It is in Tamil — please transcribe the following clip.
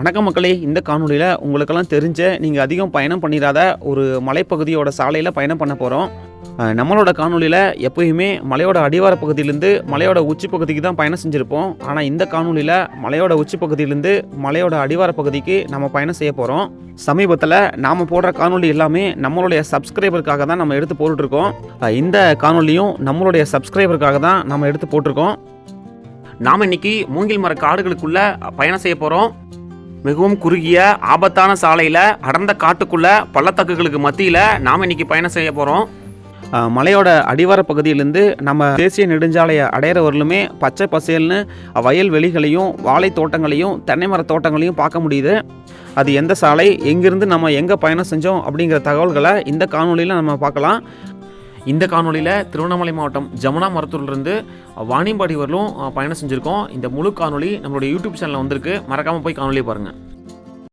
வணக்கம் மக்களே, இந்த காணொலியில் உங்களுக்கெல்லாம் தெரிஞ்ச நீங்கள் அதிகம் பயணம் பண்ணிடாத ஒரு மலைப்பகுதியோட சாலையில் பயணம் பண்ண போகிறோம். நம்மளோட காணொலியில் எப்போயுமே மலையோட அடிவார பகுதியிலேருந்து மலையோட உச்சி பகுதிக்கு தான் பயணம் செஞ்சுருப்போம். ஆனால் இந்த காணொலியில் மலையோட உச்சி பகுதியிலேருந்து மலையோட அடிவார பகுதிக்கு நம்ம பயணம் செய்ய போகிறோம். சமீபத்தில் நாம் போடுற காணொலி எல்லாமே நம்மளுடைய சப்ஸ்கிரைபருக்காக தான் நம்ம எடுத்து போட்டுட்ருக்கோம். இந்த காணொலியும் நம்மளுடைய சப்ஸ்கிரைபருக்காக தான் நம்ம எடுத்து போட்டிருக்கோம். நாம் இன்னைக்கு மூங்கில் மர காடுகளுக்குள்ளே பயணம் செய்ய போகிறோம். மிகவும் குறுகிய ஆபத்தான சாலையில் அடர்ந்த காட்டுக்குள்ள பள்ளத்தாக்குகளுக்கு மத்தியில் நாம் இன்னைக்கு பயணம் செய்ய போகிறோம். மலையோட அடிவார பகுதியிலேருந்து நம்ம தேசிய நெடுஞ்சாலையை அடையிற வரலுமே பச்சை பசேல்னு வயல்வெளிகளையும் வாழை தோட்டங்களையும் தென்னை மர தோட்டங்களையும் பார்க்க முடியுது. அது எந்த சாலை, எங்கிருந்து நம்ம எங்கே பயணம் செஞ்சோம் அப்படிங்கிற தகவல்களை இந்த காணொலியில் நம்ம பார்க்கலாம். இந்த காணொலியில் திருவண்ணாமலை மாவட்டம் ஜமுனா மரத்தூர்லேருந்து வாணியம்பாடி வரலும் பயணம் செஞ்சுருக்கோம். இந்த முழு காணொலி நம்மளுடைய யூடியூப் சேனலில் வந்திருக்கு. மறக்காமல் போய் காணொலியை பாருங்கள்.